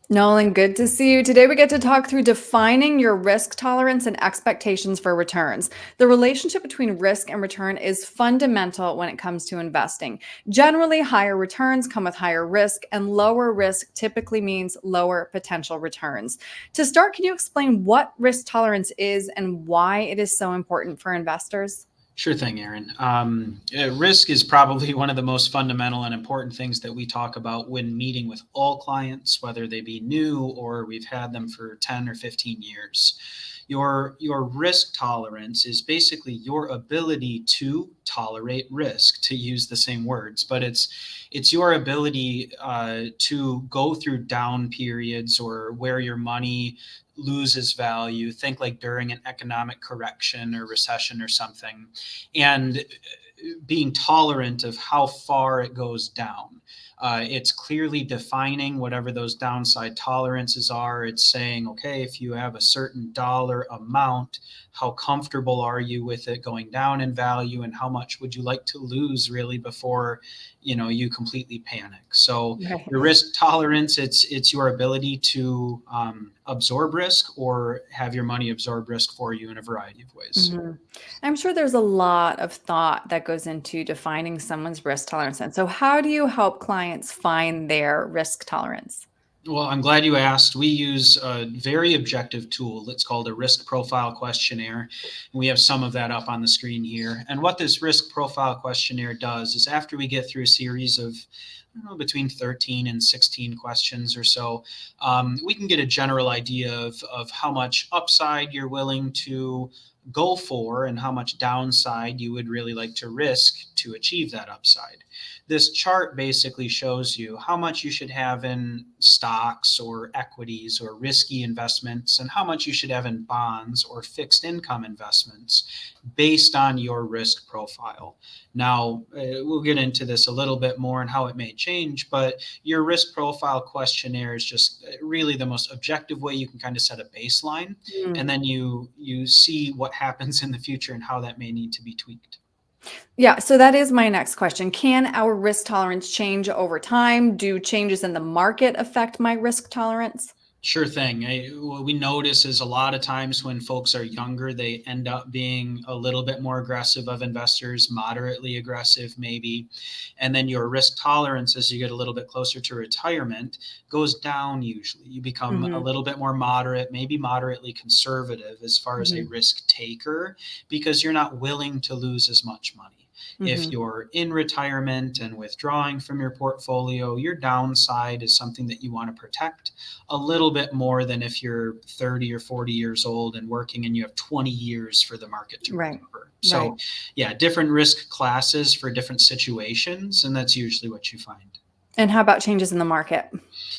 Nolan, good to see you. Today, we get to talk through defining your risk tolerance and expectations for returns. The relationship between risk and return is fundamental when it comes to investing. Generally, higher returns come with higher risk, and lower risk typically means lower potential returns. To start, can you explain what risk tolerance is and why it is so important for investors? Sure thing, Erin. Risk is probably one of the most fundamental and important things that we talk about when meeting with all clients, whether they be new or we've had them for 10 or 15 years. Your risk tolerance is basically your ability to tolerate risk, to use the same words, but it's your ability to go through down periods or where your money loses value. Think like during an economic correction or recession or something, and being tolerant of how far it goes down. It's clearly defining whatever those downside tolerances are. It's saying, okay, if you have a certain dollar amount, how comfortable are you with it going down in value, and how much would you like to lose really before you completely panic? So Right. your risk tolerance, it's your ability to absorb risk or have your money absorb risk for you in a variety of ways. Mhm. I'm sure there's a lot of thought that goes into defining someone's risk tolerance. And so, how do you help clients find their risk tolerance? Well, I'm glad you asked. We use a very objective tool. It's called a risk profile questionnaire. And we have some of that up on the screen here. And what this risk profile questionnaire does is after we get through a series of between 13 and 16 questions or so, we can get a general idea of how much upside you're willing to go for and how much downside you would really like to risk to achieve that upside. This chart basically shows you how much you should have in stocks or equities or risky investments and how much you should have in bonds or fixed income investments based on your risk profile. Now, we'll get into this a little bit more and how it may change, but your risk profile questionnaire is just really the most objective way you can kind of set a baseline, and Mm. then you see what happens in the future and how that may need to be tweaked. Yeah, so that is my next question. Can our risk tolerance change over time? Do changes in the market affect my risk tolerance? Sure thing. What we notice is a lot of times when folks are younger, they end up being a little bit more aggressive of investors, moderately aggressive, maybe. And then your risk tolerance as you get a little bit closer to retirement goes down usually. You become a Hmm. little bit more moderate, maybe moderately conservative as far as a Hmm. risk taker, because you're not willing to lose as much money. If Hmm. you're in retirement and withdrawing from your portfolio, your downside is something that you want to protect a little bit more than if you're 30 or 40 years old and working and you have 20 years for the market to Right, recover. right. So, yeah, different risk classes for different situations, and that's usually what you find. And how about changes in the market?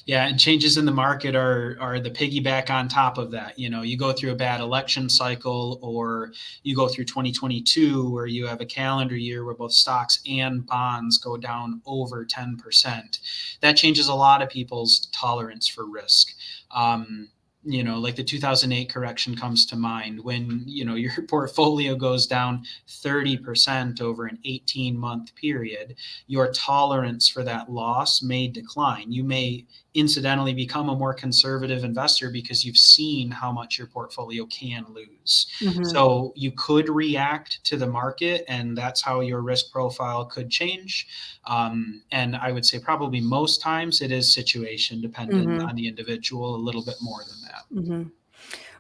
Yeah, and changes in the market are the piggyback on top of that. You go through a bad election cycle, or you go through 2022 where you have a calendar year where both stocks and bonds go down over 10%. That changes a lot of people's tolerance for risk. Um, like the 2008 correction comes to mind when, your portfolio goes down 30% over an 18-month period. Your tolerance for that loss may decline. You may incidentally become a more conservative investor because you've seen how much your portfolio can lose. Hmm. So you could react to the market, and that's how your risk profile could change. And I would say probably most times it is situation dependent Hmm. on the individual, a little bit more than that. Hmm.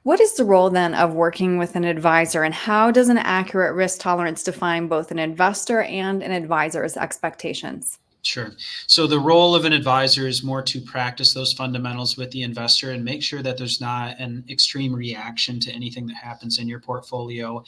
What is the role then of working with an advisor, and how does an accurate risk tolerance define both an investor and an advisor's expectations? Sure. So the role of an advisor is more to practice those fundamentals with the investor and make sure that there's not an extreme reaction to anything that happens in your portfolio.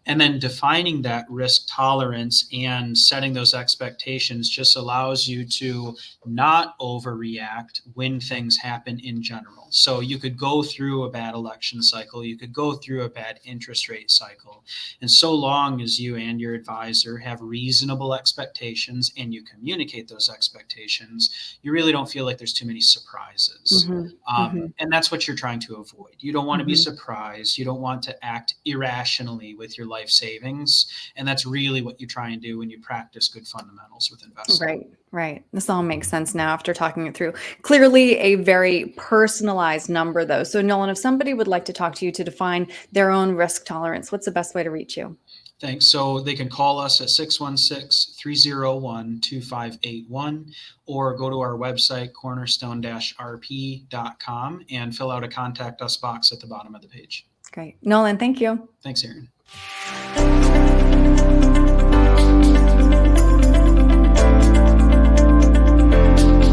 And then defining that risk tolerance and setting those expectations just allows you to not overreact when things happen in general. So you could go through a bad election cycle, you could go through a bad interest rate cycle. And so long as you and your advisor have reasonable expectations and you communicate those expectations, you really don't feel like there's too many surprises. Hmm. Hmm. And that's what you're trying to avoid. You don't want to be Hmm. surprised. You don't want to act irrationally with your life savings. And that's really what you try and do when you practice good fundamentals with investing. Right, right. This all makes sense now after talking it through. Clearly a very personalized number though. So Nolan, if somebody would like to talk to you to define their own risk tolerance, what's the best way to reach you? Thanks. So they can call us at 616-301-2581 or go to our website, cornerstone-rp.com, and fill out a contact us box at the bottom of the page. Great. Nolan, thank you. Thanks, Erin.